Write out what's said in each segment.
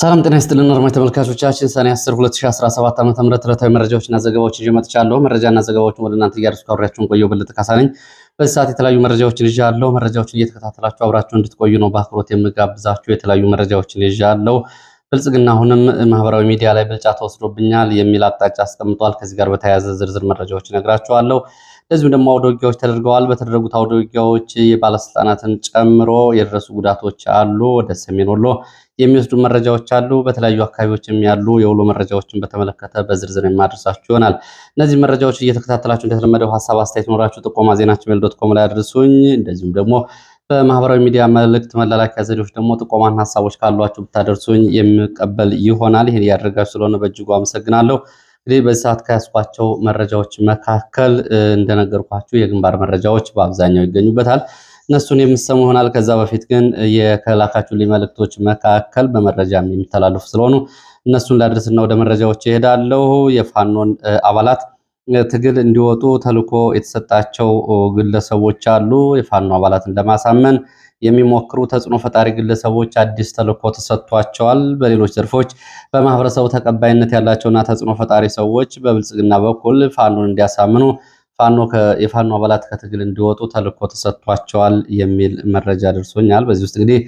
ሰላም ጤና ይስጥልን አድማጭ ተመልካቾቻችን ሰኔ 10 2017 ዓ.ም ዕለታዊ መረጃዎችና ዘገባዎችን ይዤ መጥቻለሁ። መረጃና ዘገባዎችን ወደ እናንተ እያደረስኩ አብሬያችሁን ቆየሁ። በለጠ ካሳ ነኝ። በዚህ ሰዓት የተለያዩ መረጃዎችን ይዣለሁ። መረጃዎችን እየተከታተላችሁ አብራችሁ እንድትቆዩ ነው በአክብሮት የምጋብዛችሁ። የተለያዩ መረጃዎችን ይዣለሁ። ብልጽግና አሁንም ማህበራዊ ሚዲያ ላይ ብልጫ ተወስዶብኛል የሚል አቅጣጫ አስቀምጧል። ከዚህ ጋር በተያያዘ ዝርዝር መረጃዎች እነግራችኋለሁ። እንደዚሁም ደግሞ አውደ ውጊያዎች ተደርገዋል። በተደረጉት አውደ ውጊያዎች የባለስልጣናትን ጨምሮ የደረሱ ጉዳቶች አሉ። ወደ ሰሜን ወሎ የሚወስዱ መረጃዎች አሉ። በተለያዩ አካባቢዎችም ያሉ የውሎ መረጃዎችን በተመለከተ በዝርዝር የማድረሳችሁ ይሆናል። እነዚህ መረጃዎች እየተከታተላችሁ እንደተለመደው ሀሳብ አስተያየት ኖራችሁ ጥቆማ ዜናችን@gmail.com ላይ አድርሱኝ። እንደዚሁም ደግሞ በማህበራዊ ሚዲያ መልእክት መላላኪያ ዘዴዎች ደግሞ ጥቆማና ሀሳቦች ካሏችሁ ብታደርሱኝ የምቀበል ይሆናል። ይህን እያደረጋችሁ ስለሆነ በእጅጉ አመሰግናለሁ። እንግዲህ በዚህ ሰዓት ከያዝኳቸው መረጃዎች መካከል እንደነገርኳችሁ የግንባር መረጃዎች በአብዛኛው ይገኙበታል። እነሱን የምሰሙ ይሆናል። ከዛ በፊት ግን የከላካችሁልኝ መልእክቶች መካከል በመረጃም የሚተላለፉ ስለሆኑ እነሱን ላድርስና ወደ መረጃዎች እሄዳለሁ። የፋኖን አባላት ትግል እንዲወጡ ተልዕኮ የተሰጣቸው ግለሰቦች አሉ። የፋኖ አባላትን ለማሳመን የሚሞክሩ ተጽዕኖ ፈጣሪ ግለሰቦች አዲስ ተልዕኮ ተሰጥቷቸዋል። በሌሎች ዘርፎች በማህበረሰቡ ተቀባይነት ያላቸውና ተጽዕኖ ፈጣሪ ሰዎች በብልጽግና በኩል ፋኖን እንዲያሳምኑ የፋኖ አባላት ከትግል እንዲወጡ ተልዕኮ ተሰጥቷቸዋል የሚል መረጃ ደርሶኛል። በዚህ ውስጥ እንግዲህ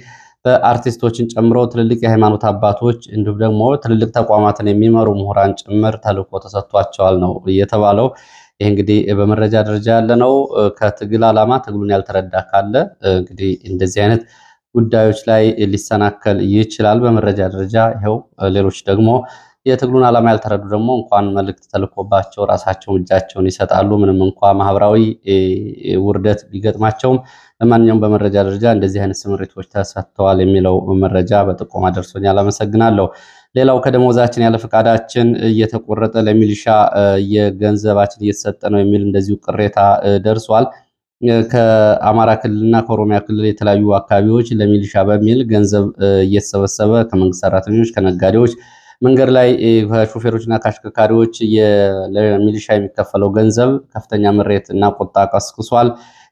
በአርቲስቶችን ጨምሮ ትልልቅ የሃይማኖት አባቶች እንዲሁም ደግሞ ትልልቅ ተቋማትን የሚመሩ ምሁራን ጭምር ተልዕኮ ተሰጥቷቸዋል ነው የተባለው። ይህ እንግዲህ በመረጃ ደረጃ ያለ ነው። ከትግል ዓላማ ትግሉን ያልተረዳ ካለ እንግዲህ እንደዚህ አይነት ጉዳዮች ላይ ሊሰናከል ይችላል። በመረጃ ደረጃ ይኸው። ሌሎች ደግሞ የትግሉን ዓላማ ያልተረዱ ደግሞ እንኳን መልእክት ተልኮባቸው ራሳቸውን እጃቸውን ይሰጣሉ። ምንም እንኳ ማህበራዊ ውርደት ቢገጥማቸውም ለማንኛውም በመረጃ ደረጃ እንደዚህ አይነት ስምሪቶች ተሰጥተዋል የሚለው መረጃ በጥቆማ ደርሶኛል። አመሰግናለሁ። ሌላው ከደሞዛችን ያለ ፈቃዳችን እየተቆረጠ ለሚሊሻ የገንዘባችን እየተሰጠ ነው የሚል እንደዚሁ ቅሬታ ደርሷል። ከአማራ ክልልና ከኦሮሚያ ክልል የተለያዩ አካባቢዎች ለሚሊሻ በሚል ገንዘብ እየተሰበሰበ ከመንግስት ሰራተኞች፣ ከነጋዴዎች፣ መንገድ ላይ ከሾፌሮችና ከአሽከርካሪዎች ለሚሊሻ የሚከፈለው ገንዘብ ከፍተኛ ምሬት እና ቁጣ ቀስቅሷል።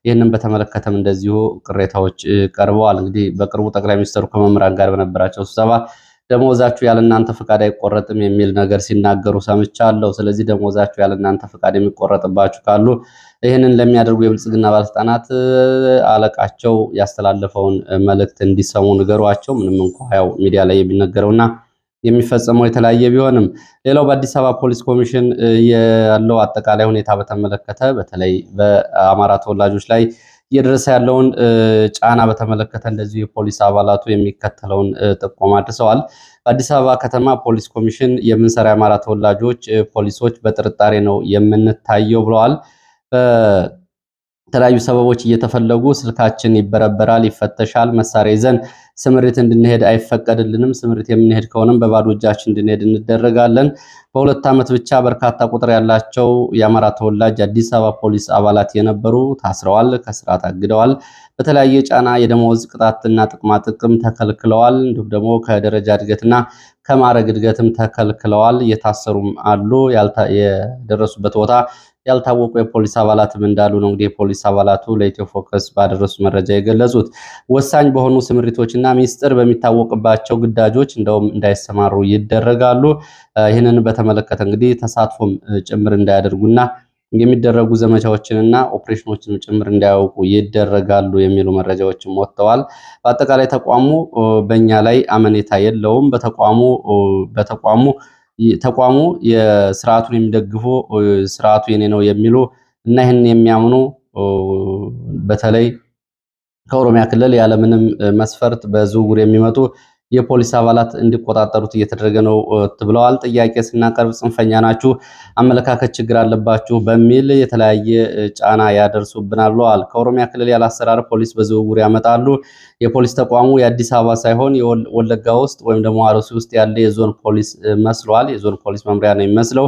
ይህንን በተመለከተም እንደዚሁ ቅሬታዎች ቀርበዋል። እንግዲህ በቅርቡ ጠቅላይ ሚኒስትሩ ከመምህራን ጋር በነበራቸው ስብሰባ ደሞዛችሁ ያለ እናንተ ፈቃድ አይቆረጥም የሚል ነገር ሲናገሩ ሰምቻለሁ። ስለዚህ ደሞዛችሁ ያለ እናንተ ፈቃድ የሚቆረጥባችሁ ካሉ ይህንን ለሚያደርጉ የብልጽግና ባለስልጣናት አለቃቸው ያስተላለፈውን መልእክት እንዲሰሙ ንገሯቸው። ምንም እንኳ ያው ሚዲያ ላይ የሚነገረውና የሚፈጸመው የተለያየ ቢሆንም ሌላው በአዲስ አበባ ፖሊስ ኮሚሽን ያለው አጠቃላይ ሁኔታ በተመለከተ በተለይ በአማራ ተወላጆች ላይ እየደረሰ ያለውን ጫና በተመለከተ እንደዚሁ የፖሊስ አባላቱ የሚከተለውን ጥቆማ አድርሰዋል። በአዲስ አበባ ከተማ ፖሊስ ኮሚሽን የምንሰራ የአማራ ተወላጆች ፖሊሶች በጥርጣሬ ነው የምንታየው ብለዋል። በተለያዩ ሰበቦች እየተፈለጉ ስልካችን ይበረበራል፣ ይፈተሻል። መሳሪያ ይዘን ስምሪት እንድንሄድ አይፈቀድልንም። ስምሪት የምንሄድ ከሆነም በባዶ እጃችን እንድንሄድ እንደረጋለን። በሁለት ዓመት ብቻ በርካታ ቁጥር ያላቸው የአማራ ተወላጅ አዲስ አበባ ፖሊስ አባላት የነበሩ ታስረዋል፣ ከስራ ታግደዋል። በተለያየ ጫና የደመወዝ ቅጣትና ጥቅማ ጥቅም ተከልክለዋል። እንዲሁም ደግሞ ከደረጃ እድገትና ከማዕረግ እድገትም ተከልክለዋል። የታሰሩም አሉ። የደረሱበት ቦታ ያልታወቁ የፖሊስ አባላትም እንዳሉ ነው እንግዲህ የፖሊስ አባላቱ ለኢትዮ ፎከስ ባደረሱ መረጃ የገለጹት። ወሳኝ በሆኑ ስምሪቶችና ሚስጥር በሚታወቅባቸው ግዳጆች እንደውም እንዳይሰማሩ ይደረጋሉ። ይህንን በተመለከተ እንግዲህ ተሳትፎም ጭምር እንዳያደርጉና የሚደረጉ ዘመቻዎችንና ኦፕሬሽኖችን ጭምር እንዳያውቁ ይደረጋሉ የሚሉ መረጃዎችም ወጥተዋል። በአጠቃላይ ተቋሙ በእኛ ላይ አመኔታ የለውም። ተቋሙ የስርዓቱን የሚደግፉ ስርዓቱ የኔ ነው የሚሉ እና ይህንን የሚያምኑ በተለይ ከኦሮሚያ ክልል ያለምንም መስፈርት በዝውውር የሚመጡ የፖሊስ አባላት እንዲቆጣጠሩት እየተደረገ ነው ብለዋል። ጥያቄ ስናቀርብ ጽንፈኛ ናችሁ፣ አመለካከት ችግር አለባችሁ በሚል የተለያየ ጫና ያደርሱብናል ብለዋል። ከኦሮሚያ ክልል ያለ አሰራር ፖሊስ በዝውውር ያመጣሉ። የፖሊስ ተቋሙ የአዲስ አበባ ሳይሆን የወለጋ ውስጥ ወይም ደግሞ አርሲ ውስጥ ያለ የዞን ፖሊስ መስሏል። የዞን ፖሊስ መምሪያ ነው የሚመስለው።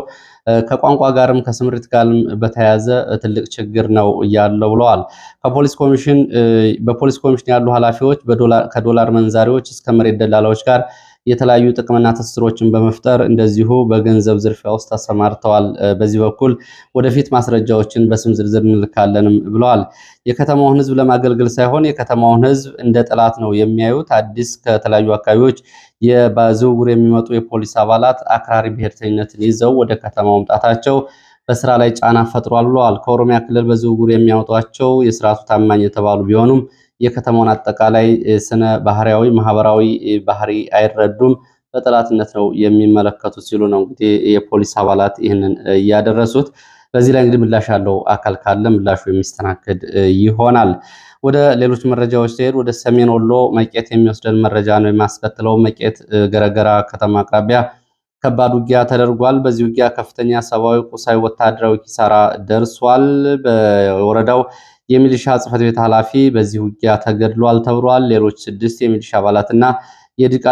ከቋንቋ ጋርም ከስምሪት ጋርም በተያያዘ ትልቅ ችግር ነው ያለው ብለዋል። በፖሊስ ኮሚሽን ያሉ ኃላፊዎች ከዶላር መንዛሪዎች እስከ መሬት ደላላዎች ጋር የተለያዩ ጥቅምና ትስስሮችን በመፍጠር እንደዚሁ በገንዘብ ዝርፊያ ውስጥ ተሰማርተዋል። በዚህ በኩል ወደፊት ማስረጃዎችን በስም ዝርዝር እንልካለንም ብለዋል። የከተማውን ህዝብ ለማገልገል ሳይሆን የከተማውን ህዝብ እንደ ጠላት ነው የሚያዩት። አዲስ ከተለያዩ አካባቢዎች በዝውውር የሚመጡ የፖሊስ አባላት አክራሪ ብሔርተኝነትን ይዘው ወደ ከተማው መምጣታቸው በስራ ላይ ጫና ፈጥሯል ብለዋል። ከኦሮሚያ ክልል በዝውውር የሚያወጧቸው የስርዓቱ ታማኝ የተባሉ ቢሆኑም የከተማውን አጠቃላይ ስነ ባህሪያዊ፣ ማህበራዊ ባህሪ አይረዱም፣ በጠላትነት ነው የሚመለከቱት ሲሉ ነው እንግዲህ የፖሊስ አባላት ይህንን እያደረሱት። በዚህ ላይ እንግዲህ ምላሽ ያለው አካል ካለ ምላሹ የሚስተናገድ ይሆናል። ወደ ሌሎች መረጃዎች ሲሄድ ወደ ሰሜን ወሎ መቄት የሚወስደን መረጃ ነው የማስከትለው። መቄት ገረገራ ከተማ አቅራቢያ ከባድ ውጊያ ተደርጓል። በዚህ ውጊያ ከፍተኛ ሰብአዊ፣ ቁሳዊ፣ ወታደራዊ ኪሳራ ደርሷል። በወረዳው የሚሊሻ ጽሕፈት ቤት ኃላፊ በዚህ ውጊያ ተገድሏል ተብሏል። ሌሎች 6 የሚሊሻ አባላትና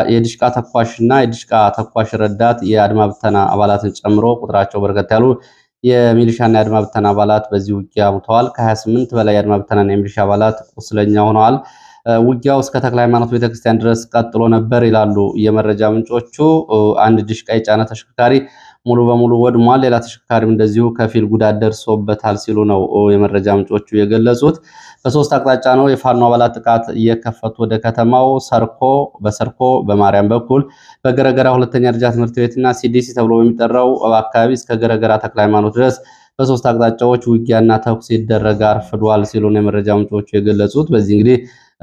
የድሽቃ ተኳሽና የድሽቃ ተኳሽ ረዳት የአድማ ብተና አባላትን ጨምሮ ቁጥራቸው በርከት ያሉ የሚሊሻና የአድማ ብተና አባላት በዚህ ውጊያ ሞተዋል። ከ28 በላይ የአድማ ብተናና የሚሊሻ አባላት ቁስለኛ ሆነዋል። ውጊያው እስከ ተክለ ሃይማኖት ቤተክርስቲያን ድረስ ቀጥሎ ነበር ይላሉ የመረጃ ምንጮቹ። አንድ ድሽቃ የጫነ ተሽከርካሪ ሙሉ በሙሉ ወድሟል። ሌላ ተሽከርካሪም እንደዚሁ ከፊል ጉዳት ደርሶበታል ሲሉ ነው የመረጃ ምንጮቹ የገለጹት። በሶስት አቅጣጫ ነው የፋኖ አባላት ጥቃት እየከፈቱ ወደ ከተማው በሰርኮ በማርያም በኩል በገረገራ ሁለተኛ ደረጃ ትምህርት ቤትና ሲዲሲ ተብሎ በሚጠራው አካባቢ እስከ ገረገራ ተክለ ሃይማኖት ድረስ በሶስት አቅጣጫዎች ውጊያና ተኩስ ይደረግ አርፍዷል ሲሉ ነው የመረጃ ምንጮቹ የገለጹት። በዚህ እንግዲህ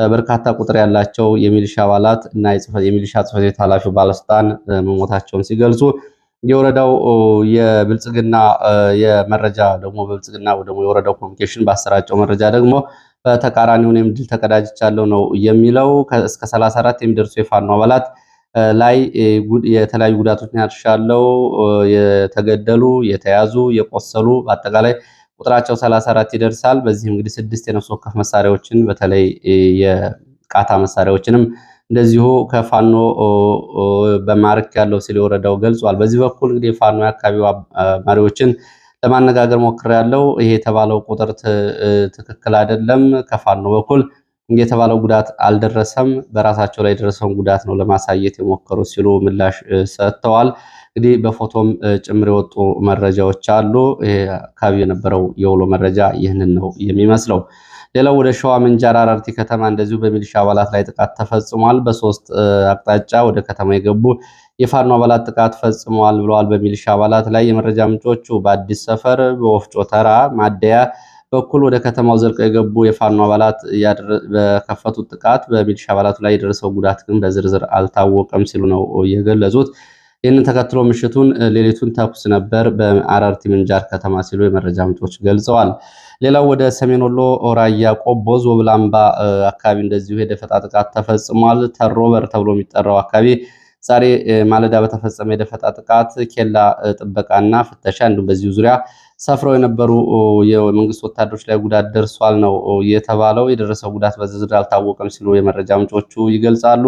በርካታ ቁጥር ያላቸው የሚሊሻ አባላት እና የሚሊሻ ጽሕፈት ቤት ኃላፊው ባለስልጣን መሞታቸውን ሲገልጹ የወረዳው የብልጽግና የመረጃ ደግሞ በብልጽግና ደግሞ የወረዳው ኮሚኒኬሽን ባሰራጨው መረጃ ደግሞ በተቃራኒው እኔም ድል ተቀዳጅቻለሁ ነው የሚለው። እስከ 34 የሚደርሱ የፋኖ አባላት ላይ የተለያዩ ጉዳቶችን አድርሻለሁ፣ የተገደሉ፣ የተያዙ፣ የቆሰሉ በአጠቃላይ ቁጥራቸው 34 ይደርሳል። በዚህም እንግዲህ 6 የነፍስ ወከፍ መሳሪያዎችን በተለይ የቃታ መሳሪያዎችንም እንደዚሁ ከፋኖ በማርክ ያለው ሲል የወረዳው ገልጿል። በዚህ በኩል እንግዲህ የፋኖ የአካባቢው መሪዎችን ለማነጋገር ሞክሬያለሁ። ይሄ የተባለው ቁጥር ትክክል አይደለም፣ ከፋኖ በኩል የተባለው ጉዳት አልደረሰም፣ በራሳቸው ላይ የደረሰውን ጉዳት ነው ለማሳየት የሞከሩት ሲሉ ምላሽ ሰጥተዋል። እንግዲህ በፎቶም ጭምር የወጡ መረጃዎች አሉ። አካባቢ የነበረው የውሎ መረጃ ይህንን ነው የሚመስለው። ሌላው ወደ ሸዋ ምንጃር አረርቲ ከተማ እንደዚሁ በሚሊሻ አባላት ላይ ጥቃት ተፈጽሟል። በሶስት አቅጣጫ ወደ ከተማ የገቡ የፋኖ አባላት ጥቃት ፈጽመዋል ብለዋል። በሚሊሻ አባላት ላይ የመረጃ ምንጮቹ በአዲስ ሰፈር በወፍጮ ተራ ማደያ በኩል ወደ ከተማው ዘልቀው የገቡ የፋኖ አባላት በከፈቱት ጥቃት በሚሊሻ አባላቱ ላይ የደረሰው ጉዳት ግን በዝርዝር አልታወቀም ሲሉ ነው የገለጹት። ይህንን ተከትሎ ምሽቱን ሌሊቱን ተኩስ ነበር በአረርቲ ምንጃር ከተማ ሲሉ የመረጃ ምንጮች ገልጸዋል። ሌላው ወደ ሰሜን ወሎ ራያ ቆቦ ዞብላምባ አካባቢ እንደዚሁ የደፈጣ ጥቃት ተፈጽሟል። ተሮበር ተብሎ የሚጠራው አካባቢ ዛሬ ማለዳ በተፈጸመ የደፈጣ ጥቃት ኬላ ጥበቃና ፍተሻ እንዲሁም በዚሁ ዙሪያ ሰፍረው የነበሩ የመንግስት ወታደሮች ላይ ጉዳት ደርሷል ነው የተባለው። የደረሰው ጉዳት በዝርዝር አልታወቀም ሲሉ የመረጃ ምንጮቹ ይገልጻሉ።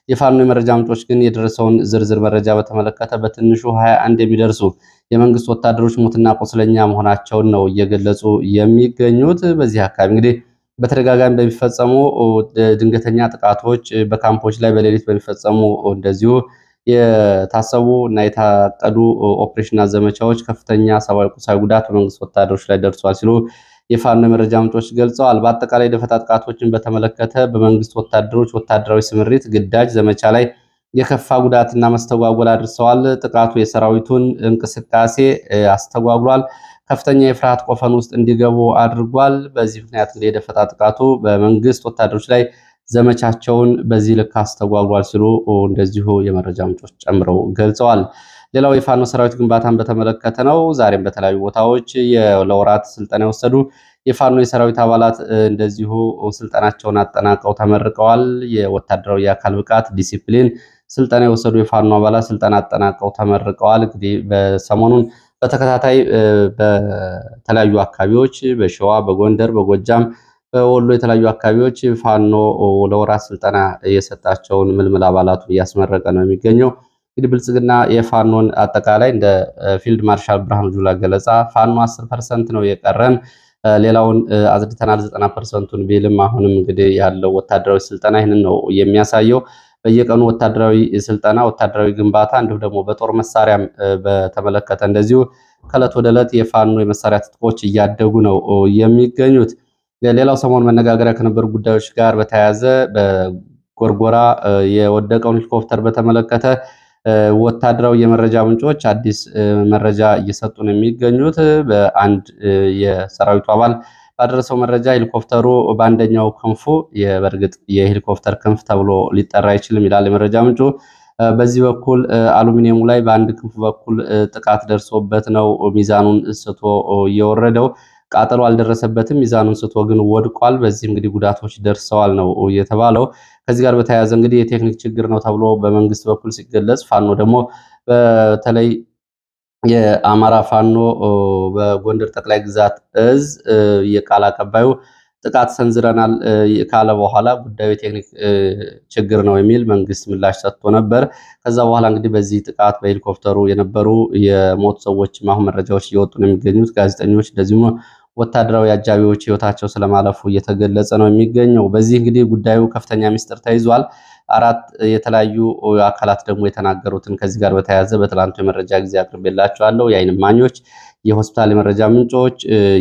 የፋኖ የመረጃ ምንጮች ግን የደረሰውን ዝርዝር መረጃ በተመለከተ በትንሹ 21 የሚደርሱ የመንግስት ወታደሮች ሙትና ቁስለኛ መሆናቸውን ነው እየገለጹ የሚገኙት። በዚህ አካባቢ እንግዲህ በተደጋጋሚ በሚፈጸሙ ድንገተኛ ጥቃቶች በካምፖች ላይ በሌሊት በሚፈጸሙ እንደዚሁ የታሰቡ እና የታቀዱ ኦፕሬሽንና ዘመቻዎች ከፍተኛ ሰብአዊ፣ ቁሳዊ ጉዳት በመንግስት ወታደሮች ላይ ደርሷል ሲሉ የፋኖ የመረጃ ምንጮች ገልጸዋል። በአጠቃላይ ደፈጣ ጥቃቶችን በተመለከተ በመንግስት ወታደሮች ወታደራዊ ስምሪት ግዳጅ ዘመቻ ላይ የከፋ ጉዳትና መስተጓጎል አድርሰዋል። ጥቃቱ የሰራዊቱን እንቅስቃሴ አስተጓጉሏል። ከፍተኛ የፍርሃት ቆፈን ውስጥ እንዲገቡ አድርጓል። በዚህ ምክንያት እንግዲህ የደፈጣ ጥቃቱ በመንግስት ወታደሮች ላይ ዘመቻቸውን በዚህ ልክ አስተጓጓል ሲሉ እንደዚሁ የመረጃ ምንጮች ጨምረው ገልጸዋል። ሌላው የፋኖ ሰራዊት ግንባታን በተመለከተ ነው። ዛሬም በተለያዩ ቦታዎች ለወራት ስልጠና የወሰዱ የፋኖ የሰራዊት አባላት እንደዚሁ ስልጠናቸውን አጠናቀው ተመርቀዋል። የወታደራዊ የአካል ብቃት ዲሲፕሊን ስልጠና የወሰዱ የፋኖ አባላት ስልጠና አጠናቀው ተመርቀዋል። እንግዲህ በሰሞኑን በተከታታይ በተለያዩ አካባቢዎች በሸዋ፣ በጎንደር፣ በጎጃም፣ በወሎ የተለያዩ አካባቢዎች ፋኖ ለወራት ስልጠና የሰጣቸውን ምልምል አባላቱን እያስመረቀ ነው የሚገኘው። እንግዲህ ብልጽግና የፋኖን አጠቃላይ እንደ ፊልድ ማርሻል ብርሃኑ ጁላ ገለጻ ፋኖ 10% ነው የቀረን፣ ሌላውን አጽድተናል 90%ን ቢልም አሁንም እንግዲህ ያለው ወታደራዊ ስልጠና ይህንን ነው የሚያሳየው። በየቀኑ ወታደራዊ ስልጠና፣ ወታደራዊ ግንባታ እንዲሁም ደግሞ በጦር መሳሪያም በተመለከተ እንደዚሁ ከዕለት ወደ ዕለት የፋኖ የመሳሪያ ትጥቆች እያደጉ ነው የሚገኙት። ሌላው ሰሞን መነጋገሪያ ከነበሩ ጉዳዮች ጋር በተያያዘ በጎርጎራ የወደቀውን ሄሊኮፕተር በተመለከተ ወታደራዊ የመረጃ ምንጮች አዲስ መረጃ እየሰጡ ነው የሚገኙት። በአንድ የሰራዊቱ አባል ባደረሰው መረጃ ሄሊኮፕተሩ በአንደኛው ክንፉ በእርግጥ የሄሊኮፕተር ክንፍ ተብሎ ሊጠራ አይችልም ይላል የመረጃ ምንጩ። በዚህ በኩል አሉሚኒየሙ ላይ በአንድ ክንፍ በኩል ጥቃት ደርሶበት ነው ሚዛኑን ስቶ እየወረደው። ቃጠሎ አልደረሰበትም፣ ሚዛኑን ስቶ ግን ወድቋል። በዚህ እንግዲህ ጉዳቶች ደርሰዋል ነው የተባለው። ከዚህ ጋር በተያያዘ እንግዲህ የቴክኒክ ችግር ነው ተብሎ በመንግስት በኩል ሲገለጽ፣ ፋኖ ደግሞ በተለይ የአማራ ፋኖ በጎንደር ጠቅላይ ግዛት እዝ የቃል አቀባዩ ጥቃት ሰንዝረናል ካለ በኋላ ጉዳዩ የቴክኒክ ችግር ነው የሚል መንግስት ምላሽ ሰጥቶ ነበር። ከዛ በኋላ እንግዲህ በዚህ ጥቃት በሄሊኮፕተሩ የነበሩ የሞቱ ሰዎችም አሁን መረጃዎች እየወጡ ነው የሚገኙት። ጋዜጠኞች እንደዚሁም ወታደራዊ አጃቢዎች ህይወታቸው ስለማለፉ እየተገለጸ ነው የሚገኘው። በዚህ እንግዲህ ጉዳዩ ከፍተኛ ሚስጥር ተይዟል። አራት የተለያዩ አካላት ደግሞ የተናገሩትን ከዚህ ጋር በተያያዘ በትላንቱ የመረጃ ጊዜ አቅርቤላቸዋለሁ። የዓይን እማኞች፣ የሆስፒታል የመረጃ ምንጮች፣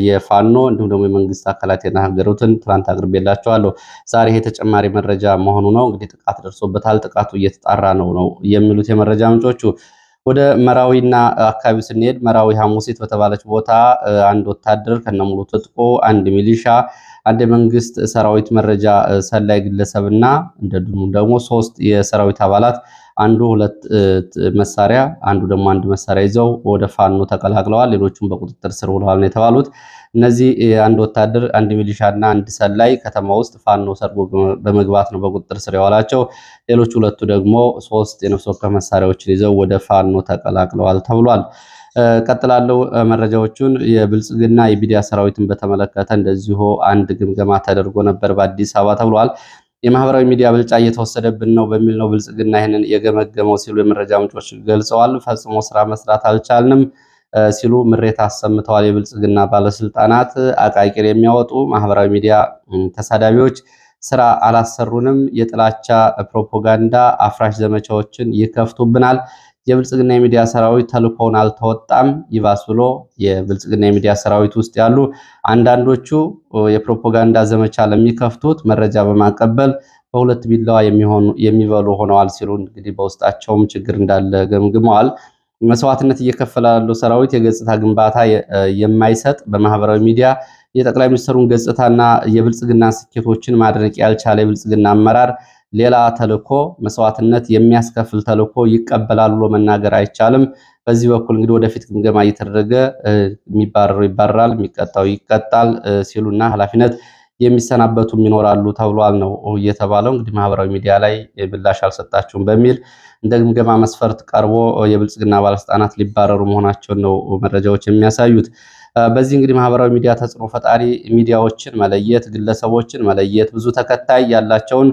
የፋኖ እንዲሁም ደግሞ የመንግስት አካላት የተናገሩትን ትላንት አቅርቤላቸዋለሁ። ዛሬ ይሄ ተጨማሪ መረጃ መሆኑ ነው። እንግዲህ ጥቃት ደርሶበታል፣ ጥቃቱ እየተጣራ ነው የሚሉት የመረጃ ምንጮቹ። ወደ መራዊና አካባቢ ስንሄድ መራዊ ሐሙሲት በተባለች ቦታ አንድ ወታደር ከነሙሉ ትጥቁ፣ አንድ ሚሊሻ፣ አንድ የመንግስት ሰራዊት መረጃ ሰላይ ግለሰብና እንደዚሁም ደግሞ 3 የሰራዊት አባላት አንዱ 2 መሳሪያ አንዱ ደግሞ 1 መሳሪያ ይዘው ወደ ፋኖ ተቀላቅለዋል። ሌሎቹም በቁጥጥር ስር ውለዋል ነው የተባሉት። እነዚህ አንድ ወታደር፣ አንድ ሚሊሻና አንድ ሰላይ ከተማ ውስጥ ፋኖ ሰርጎ በመግባት ነው በቁጥጥር ስር የዋላቸው። ሌሎች 2ቱ ደግሞ 3 የነፍስ ወከፍ መሳሪያዎችን ይዘው ወደ ፋኖ ተቀላቅለዋል ተብሏል። ቀጥላለው መረጃዎቹን የብልጽግና የሚዲያ ሰራዊትን በተመለከተ እንደዚሁ አንድ ግምገማ ተደርጎ ነበር በአዲስ አበባ ተብሏል። የማህበራዊ ሚዲያ ብልጫ እየተወሰደብን ነው በሚል ነው ብልጽግና ይህንን የገመገመው ሲሉ የመረጃ ምንጮች ገልጸዋል። ፈጽሞ ስራ መስራት አልቻልንም ሲሉ ምሬት አሰምተዋል። የብልጽግና ባለስልጣናት አቃቂር የሚያወጡ ማህበራዊ ሚዲያ ተሳዳቢዎች ስራ አላሰሩንም፣ የጥላቻ ፕሮፓጋንዳ አፍራሽ ዘመቻዎችን ይከፍቱብናል፣ የብልጽግና የሚዲያ ሰራዊት ተልእኮውን አልተወጣም። ይባስ ብሎ የብልጽግና የሚዲያ ሰራዊት ውስጥ ያሉ አንዳንዶቹ የፕሮፓጋንዳ ዘመቻ ለሚከፍቱት መረጃ በማቀበል በሁለት ቢላዋ የሚበሉ ሆነዋል ሲሉ እንግዲህ በውስጣቸውም ችግር እንዳለ ገምግመዋል። መስዋዕትነት እየከፈለ ያለው ሰራዊት የገጽታ ግንባታ የማይሰጥ በማህበራዊ ሚዲያ የጠቅላይ ሚኒስትሩን ገጽታና የብልጽግና ስኬቶችን ማድነቅ ያልቻለ የብልጽግና አመራር ሌላ ተልኮ መስዋዕትነት የሚያስከፍል ተልኮ ይቀበላል ብሎ መናገር አይቻልም። በዚህ በኩል እንግዲህ ወደፊት ግምገማ እየተደረገ የሚባረሩ ይባረራል፣ የሚቀጣው ይቀጣል ሲሉና ኃላፊነት የሚሰናበቱም ይኖራሉ ተብሏል ነው እየተባለው። እንግዲህ ማህበራዊ ሚዲያ ላይ ምላሽ አልሰጣችሁም በሚል እንደ ግምገማ መስፈርት ቀርቦ የብልጽግና ባለስልጣናት ሊባረሩ መሆናቸውን ነው መረጃዎች የሚያሳዩት። በዚህ እንግዲህ ማህበራዊ ሚዲያ ተጽዕኖ ፈጣሪ ሚዲያዎችን መለየት፣ ግለሰቦችን መለየት፣ ብዙ ተከታይ ያላቸውን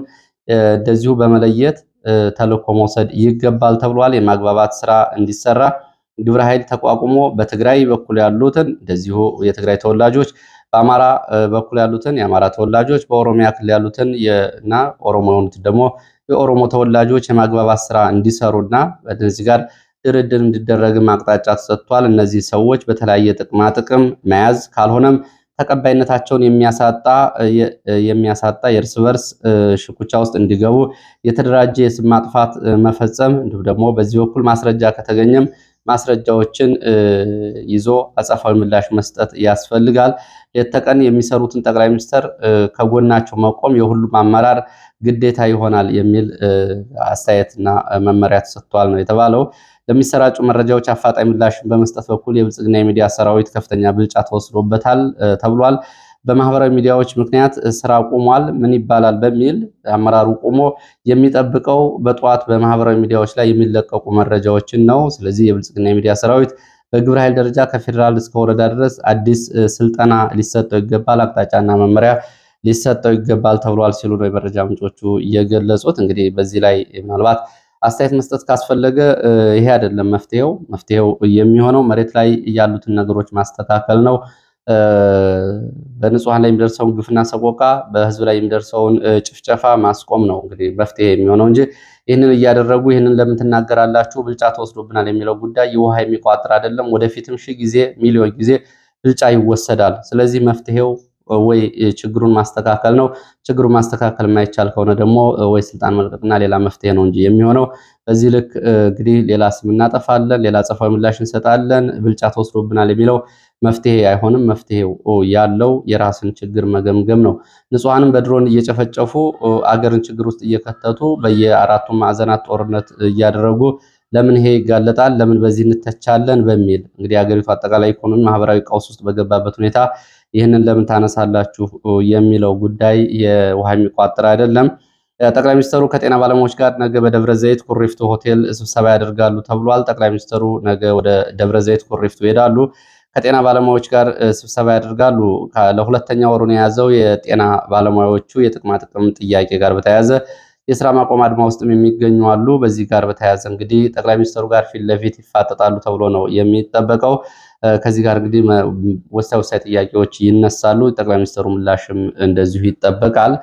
እንደዚሁ በመለየት ተልዕኮ መውሰድ ይገባል ተብሏል። የማግባባት ስራ እንዲሰራ ግብረ ኃይል ተቋቁሞ በትግራይ በኩል ያሉትን እንደዚሁ የትግራይ ተወላጆች፣ በአማራ በኩል ያሉትን የአማራ ተወላጆች፣ በኦሮሚያ ክልል ያሉትን እና ኦሮሞ የሆኑትን ደግሞ የኦሮሞ ተወላጆች የማግባባት ስራ እንዲሰሩና በዚህ ጋር ድርድር እንዲደረግም አቅጣጫ ተሰጥቷል። እነዚህ ሰዎች በተለያየ ጥቅማ ጥቅም መያዝ ካልሆነም ተቀባይነታቸውን የሚያሳጣ የእርስ በርስ ሽኩቻ ውስጥ እንዲገቡ የተደራጀ የስም ማጥፋት መፈጸም እንዲሁም ደግሞ በዚህ በኩል ማስረጃ ከተገኘም ማስረጃዎችን ይዞ አጸፋዊ ምላሽ መስጠት ያስፈልጋል። ሌት ተቀን የሚሰሩትን ጠቅላይ ሚኒስትር ከጎናቸው መቆም የሁሉም አመራር ግዴታ ይሆናል የሚል አስተያየትና መመሪያ ተሰጥቷል ነው የተባለው። ለሚሰራጩ መረጃዎች አፋጣኝ ምላሽን በመስጠት በኩል የብልጽግና የሚዲያ ሰራዊት ከፍተኛ ብልጫ ተወስዶበታል ተብሏል። በማህበራዊ ሚዲያዎች ምክንያት ስራ ቆሟል ምን ይባላል በሚል አመራሩ ቆሞ የሚጠብቀው በጠዋት በማህበራዊ ሚዲያዎች ላይ የሚለቀቁ መረጃዎችን ነው። ስለዚህ የብልጽግና የሚዲያ ሰራዊት በግብረ ኃይል ደረጃ ከፌዴራል እስከ ወረዳ ድረስ አዲስ ስልጠና ሊሰጠው ይገባል፣ አቅጣጫና መመሪያ ሊሰጠው ይገባል ተብሏል ሲሉ ነው የመረጃ ምንጮቹ እየገለጹት። እንግዲህ በዚህ ላይ ምናልባት አስተያየት መስጠት ካስፈለገ ይሄ አይደለም መፍትሄው። መፍትሄው የሚሆነው መሬት ላይ ያሉትን ነገሮች ማስተካከል ነው። በንጹሃን ላይ የሚደርሰውን ግፍና ሰቆቃ፣ በህዝብ ላይ የሚደርሰውን ጭፍጨፋ ማስቆም ነው እንግዲህ መፍትሄ የሚሆነው እንጂ ይህንን እያደረጉ ይህንን ለምን ትናገራላችሁ? ብልጫ ተወስዶብናል የሚለው ጉዳይ የውሃ የሚቋጥር አይደለም። ወደፊትም ሺህ ጊዜ ሚሊዮን ጊዜ ብልጫ ይወሰዳል። ስለዚህ መፍትሄው ወይ ችግሩን ማስተካከል ነው። ችግሩን ማስተካከል የማይቻል ከሆነ ደግሞ ወይ ስልጣን መልቀቅና ሌላ መፍትሄ ነው እንጂ የሚሆነው በዚህ ልክ እንግዲህ ሌላ ስም እናጠፋለን፣ ሌላ አጸፋዊ ምላሽ እንሰጣለን፣ ብልጫ ተወስዶብናል የሚለው መፍትሄ አይሆንም። መፍትሄው ያለው የራስን ችግር መገምገም ነው። ንጹሐንም በድሮን እየጨፈጨፉ አገርን ችግር ውስጥ እየከተቱ በየአራቱም ማዕዘናት ጦርነት እያደረጉ ለምን ይሄ ይጋለጣል? ለምን በዚህ እንተቻለን? በሚል እንግዲህ የሀገሪቱ አጠቃላይ ኢኮኖሚ ማህበራዊ ቀውስ ውስጥ በገባበት ሁኔታ ይህንን ለምን ታነሳላችሁ የሚለው ጉዳይ የውሃ የሚቋጥር አይደለም። ጠቅላይ ሚኒስትሩ ከጤና ባለሙያዎች ጋር ነገ በደብረ ዘይት ኩሪፍቱ ሆቴል ስብሰባ ያደርጋሉ ተብሏል። ጠቅላይ ሚኒስትሩ ነገ ወደ ደብረ ዘይት ኩሪፍቱ ይሄዳሉ። ከጤና ባለሙያዎች ጋር ስብሰባ ያደርጋሉ። ለሁለተኛ ወሩን የያዘው የጤና ባለሙያዎቹ የጥቅማ ጥቅም ጥያቄ ጋር በተያያዘ የስራ ማቆም አድማ ውስጥም የሚገኙ አሉ። በዚህ ጋር በተያያዘ እንግዲህ ጠቅላይ ሚኒስትሩ ጋር ፊት ለፊት ይፋጠጣሉ ተብሎ ነው የሚጠበቀው። ከዚህ ጋር እንግዲህ ወሳኝ ጥያቄዎች ይነሳሉ። ጠቅላይ ሚኒስትሩ ምላሽም እንደዚሁ ይጠበቃል።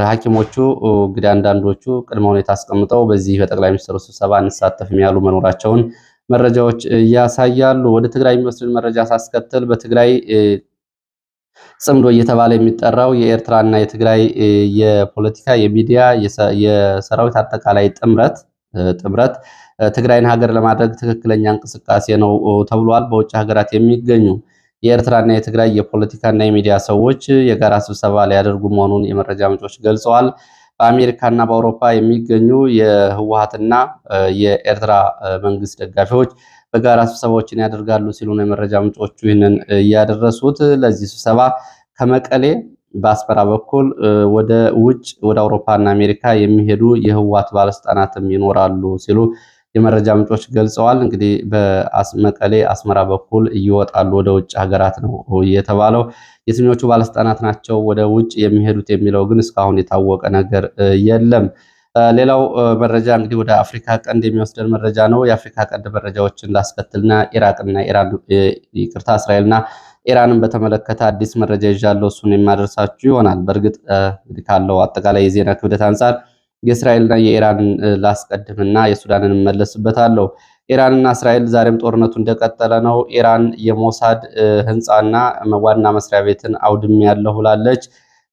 ሐኪሞቹ እንግዲህ አንዳንዶቹ ቅድመ ሁኔታ አስቀምጠው በዚህ በጠቅላይ ሚኒስትሩ ስብሰባ እንሳተፍም ያሉ መኖራቸውን መረጃዎች ያሳያሉ። ወደ ትግራይ የሚወስድን መረጃ ሳስከትል በትግራይ ጽምዶ እየተባለ የሚጠራው የኤርትራና የትግራይ የፖለቲካ የሚዲያ የሰራዊት አጠቃላይ ጥምረት ትግራይን ሀገር ለማድረግ ትክክለኛ እንቅስቃሴ ነው ተብሏል። በውጭ ሀገራት የሚገኙ የኤርትራና የትግራይ የፖለቲካና የሚዲያ ሰዎች የጋራ ስብሰባ ሊያደርጉ መሆኑን የመረጃ ምንጮች ገልጸዋል። በአሜሪካና በአውሮፓ የሚገኙ የህወሓትና የኤርትራ መንግስት ደጋፊዎች በጋራ ስብሰባዎችን ያደርጋሉ ሲሉ ነው የመረጃ ምንጮቹ ይህንን እያደረሱት። ለዚህ ስብሰባ ከመቀሌ በአስመራ በኩል ወደ ውጭ ወደ አውሮፓና አሜሪካ የሚሄዱ የህወሓት ባለስልጣናትም ይኖራሉ ሲሉ የመረጃ ምንጮች ገልጸዋል። እንግዲህ በመቀሌ አስመራ በኩል ይወጣሉ ወደ ውጭ ሀገራት ነው የተባለው። የትኞቹ ባለስልጣናት ናቸው ወደ ውጭ የሚሄዱት የሚለው ግን እስካሁን የታወቀ ነገር የለም። ሌላው መረጃ እንግዲህ ወደ አፍሪካ ቀንድ የሚወስደን መረጃ ነው። የአፍሪካ ቀንድ መረጃዎችን ላስከትልና እስራኤልና ኢራንን በተመለከተ አዲስ መረጃ ይዣለሁ። እሱን የማደርሳችሁ ይሆናል። በእርግጥ እንግዲህ ካለው አጠቃላይ የዜና ክብደት አንጻር የእስራኤልና የኢራን ላስቀድምና የሱዳንን እመለስበታለሁ። ኢራንና እስራኤል ዛሬም ጦርነቱ እንደቀጠለ ነው። ኢራን የሞሳድ ህንፃና ዋና መስሪያ ቤትን አውድሜያለሁ ብላለች።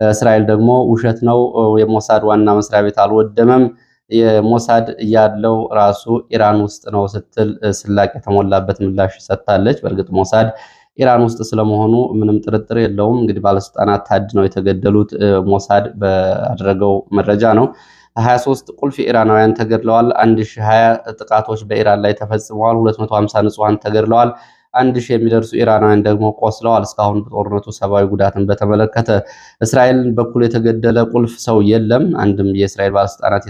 እስራኤል ደግሞ ውሸት ነው፣ የሞሳድ ዋና መስሪያ ቤት አልወደመም፣ የሞሳድ ያለው ራሱ ኢራን ውስጥ ነው ስትል ስላቅ የተሞላበት ምላሽ ሰጥታለች። በእርግጥ ሞሳድ ኢራን ውስጥ ስለመሆኑ ምንም ጥርጥር የለውም። እንግዲህ ባለስልጣናት ታድነው የተገደሉት ሞሳድ ባደረገው መረጃ ነው። 23 ቁልፍ ኢራናውያን ተገድለዋል። 1020 ጥቃቶች በኢራን ላይ ተፈጽመዋል። 250 ንጹሃን ተገድለዋል። 1000 የሚደርሱ ኢራናውያን ደግሞ ቆስለዋል። እስካሁን በጦርነቱ ሰብአዊ ጉዳትን በተመለከተ እስራኤል በኩል የተገደለ ቁልፍ ሰው የለም። አንድም የእስራኤል ባለስልጣናት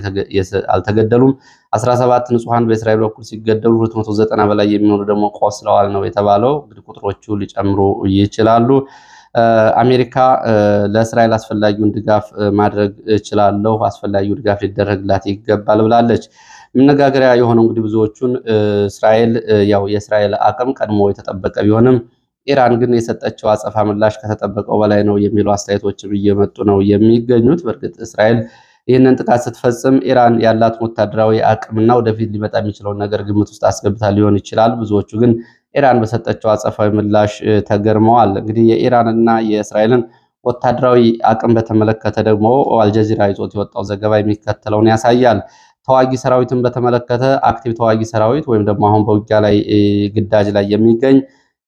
አልተገደሉም። 17 ንጹሃን በእስራኤል በኩል ሲገደሉ 290 በላይ የሚሆኑ ደግሞ ቆስለዋል ነው የተባለው። እንግዲህ ቁጥሮቹ ሊጨምሩ ይችላሉ። አሜሪካ ለእስራኤል አስፈላጊውን ድጋፍ ማድረግ እችላለሁ፣ አስፈላጊው ድጋፍ ሊደረግላት ይገባል ብላለች። መነጋገሪያ የሆነው እንግዲህ ብዙዎቹን እስራኤል ያው የእስራኤል አቅም ቀድሞ የተጠበቀ ቢሆንም ኢራን ግን የሰጠችው አጸፋ ምላሽ ከተጠበቀው በላይ ነው የሚሉ አስተያየቶችም እየመጡ ነው የሚገኙት። በእርግጥ እስራኤል ይህንን ጥቃት ስትፈጽም ኢራን ያላት ወታደራዊ አቅምና ወደፊት ሊመጣ የሚችለውን ነገር ግምት ውስጥ አስገብታ ሊሆን ይችላል። ብዙዎቹ ግን ኢራን በሰጠችው አጸፋዊ ምላሽ ተገርመዋል። እንግዲህ የኢራንና የእስራኤልን ወታደራዊ አቅም በተመለከተ ደግሞ አልጀዚራ ይዞት የወጣው ዘገባ የሚከተለውን ያሳያል። ተዋጊ ሰራዊትን በተመለከተ አክቲቭ ተዋጊ ሰራዊት ወይም ደግሞ አሁን በውጊያ ላይ ግዳጅ ላይ የሚገኝ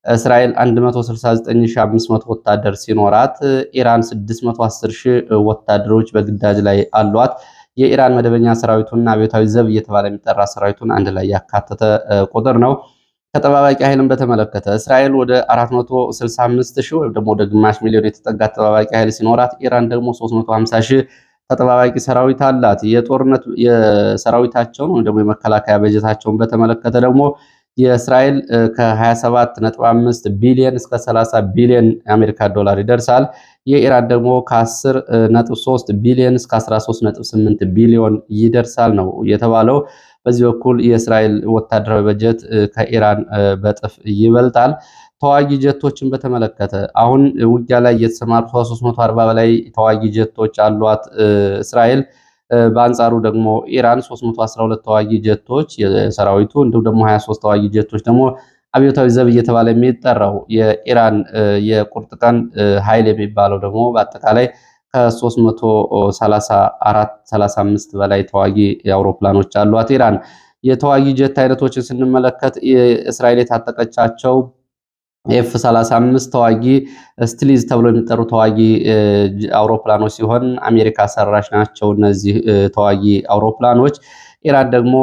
እስራኤል 169500 ወታደር ሲኖራት ኢራን 610000 ወታደሮች በግዳጅ ላይ አሏት። የኢራን መደበኛ ሰራዊቱና አብዮታዊ ዘብ እየተባለ የሚጠራ ሰራዊቱን አንድ ላይ ያካተተ ቁጥር ነው። ተጠባባቂ ኃይልን በተመለከተ እስራኤል ወደ 465000 ወይም ደግሞ ወደ ግማሽ ሚሊዮን የተጠጋ ተጠባባቂ ኃይል ሲኖራት ኢራን ደግሞ 350000 ተጠባባቂ ሰራዊት አላት። የጦርነት የሰራዊታቸውን ወይም ደግሞ የመከላከያ በጀታቸውን በተመለከተ ደግሞ የእስራኤል ከ27.5 ቢሊዮን እስከ 30 ቢሊዮን የአሜሪካ ዶላር ይደርሳል። የኢራን ደግሞ ከ10.3 ቢሊዮን እስከ 13.8 ቢሊዮን ይደርሳል ነው የተባለው። በዚህ በኩል የእስራኤል ወታደራዊ በጀት ከኢራን በጥፍ ይበልጣል። ተዋጊ ጀቶችን በተመለከተ አሁን ውጊያ ላይ የተሰማሩ 340 በላይ ተዋጊ ጀቶች አሏት እስራኤል። በአንጻሩ ደግሞ ኢራን 312 ተዋጊ ጀቶች የሰራዊቱ እንዲሁም ደግሞ 23 ተዋጊ ጀቶች ደግሞ አብዮታዊ ዘብ እየተባለ የሚጠራው የኢራን የቁርጥ ቀን ኃይል የሚባለው ደግሞ በአጠቃላይ ከ334-35 በላይ ተዋጊ አውሮፕላኖች አሏት ኢራን። የተዋጊ ጀት አይነቶችን ስንመለከት እስራኤል የታጠቀቻቸው ኤፍ35 ተዋጊ ስቲሊዝ ተብሎ የሚጠሩ ተዋጊ አውሮፕላኖች ሲሆን አሜሪካ ሰራሽ ናቸው እነዚህ ተዋጊ አውሮፕላኖች። ኢራን ደግሞ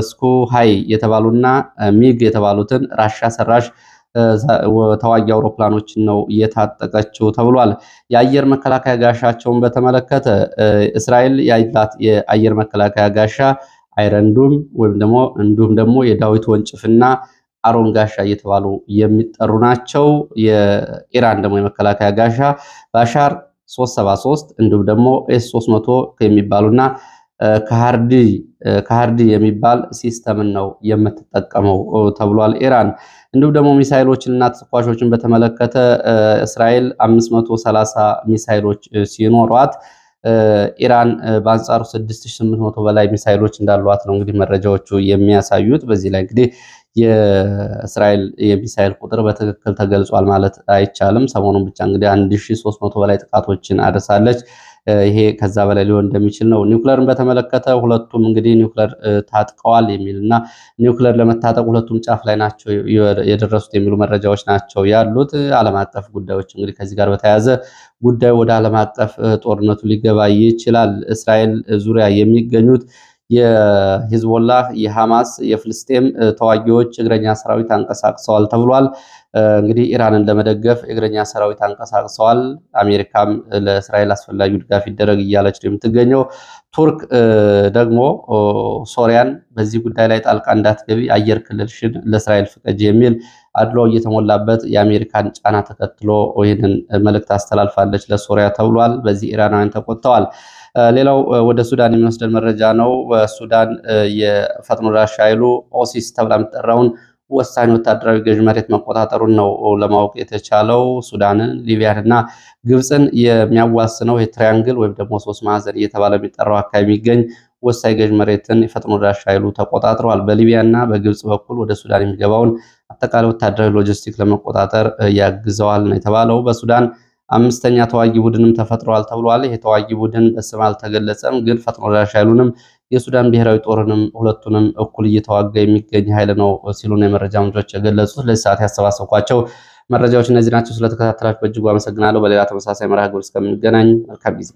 ስኩ ሃይ የተባሉና ሚግ የተባሉትን ራሻ ሰራሽ ተዋጊ አውሮፕላኖችን ነው እየታጠቀችው ተብሏል። የአየር መከላከያ ጋሻቸውን በተመለከተ እስራኤል ያላት የአየር መከላከያ ጋሻ አይረንዱም ወይም ደግሞ እንዲሁም ደግሞ የዳዊት ወንጭፍና አሮን ጋሻ እየተባሉ የሚጠሩ ናቸው። የኢራን ደግሞ የመከላከያ ጋሻ ባሻር 373 እንዲሁም ደግሞ ኤስ300 የሚባሉና ከሃርዲ የሚባል ሲስተምን ነው የምትጠቀመው ተብሏል ኢራን። እንዲሁም ደግሞ ሚሳይሎችን እና ተተኳሾችን በተመለከተ እስራኤል 530 ሚሳይሎች ሲኖሯት ኢራን በአንጻሩ 6800 በላይ ሚሳይሎች እንዳሏት ነው እንግዲህ መረጃዎቹ የሚያሳዩት። በዚህ ላይ እንግዲህ የእስራኤል የሚሳይል ቁጥር በትክክል ተገልጿል ማለት አይቻልም። ሰሞኑን ብቻ እንግዲህ 1300 በላይ ጥቃቶችን አድርሳለች። ይሄ ከዛ በላይ ሊሆን እንደሚችል ነው። ኒውክለርን በተመለከተ ሁለቱም እንግዲህ ኒውክለር ታጥቀዋል የሚልና ኒውክለር ለመታጠቅ ሁለቱም ጫፍ ላይ ናቸው የደረሱት የሚሉ መረጃዎች ናቸው ያሉት። ዓለም አቀፍ ጉዳዮች እንግዲህ ከዚህ ጋር በተያያዘ ጉዳዩ ወደ ዓለም አቀፍ ጦርነቱ ሊገባ ይችላል። እስራኤል ዙሪያ የሚገኙት የሂዝቦላህ፣ የሐማስ፣ የፍልስጤም ተዋጊዎች እግረኛ ሰራዊት አንቀሳቅሰዋል ተብሏል። እንግዲህ ኢራንን ለመደገፍ እግረኛ ሰራዊት አንቀሳቅሰዋል። አሜሪካም ለእስራኤል አስፈላጊው ድጋፍ ይደረግ እያለች ነው የምትገኘው። ቱርክ ደግሞ ሶሪያን በዚህ ጉዳይ ላይ ጣልቃ እንዳትገቢ አየር ክልልሽን ለእስራኤል ፍቀጅ የሚል አድሎ እየተሞላበት የአሜሪካን ጫና ተከትሎ ይህንን መልእክት አስተላልፋለች ለሶሪያ ተብሏል። በዚህ ኢራናውያን ተቆጥተዋል። ሌላው ወደ ሱዳን የሚወስደን መረጃ ነው። በሱዳን የፈጥኖ ደራሽ ኃይሉ ኦሲስ ተብላ የምትጠራውን ወሳኝ ወታደራዊ ገዥ መሬት መቆጣጠሩን ነው ለማወቅ የተቻለው። ሱዳንን፣ ሊቢያን እና ግብፅን የሚያዋስነው የትራያንግል ወይም ደግሞ 3 ማዕዘን እየተባለ የሚጠራው አካባቢ የሚገኝ ወሳኝ ገዥ መሬትን የፈጥኖ ደራሽ ኃይሉ ተቆጣጥረዋል። በሊቢያ እና በግብፅ በኩል ወደ ሱዳን የሚገባውን አጠቃላይ ወታደራዊ ሎጂስቲክ ለመቆጣጠር ያግዘዋል ነው የተባለው። በሱዳን 5ኛ ተዋጊ ቡድንም ተፈጥሯል ተብሏል። ይሄ ተዋጊ ቡድን በስም አልተገለጸም፣ ግን ፈጥኖ ደራሽ ኃይሉንም የሱዳን ብሔራዊ ጦርንም ሁለቱንም እኩል እየተዋጋ የሚገኝ ኃይል ነው ሲሉ ነው የመረጃ ምንጮች የገለጹት። ለዚህ ሰዓት ያሰባሰብኳቸው መረጃዎች እነዚህ ናቸው። ስለተከታተላችሁ በእጅጉ አመሰግናለሁ። በሌላ ተመሳሳይ መርሃ ግብር እስከምንገናኝ መልካም ጊዜ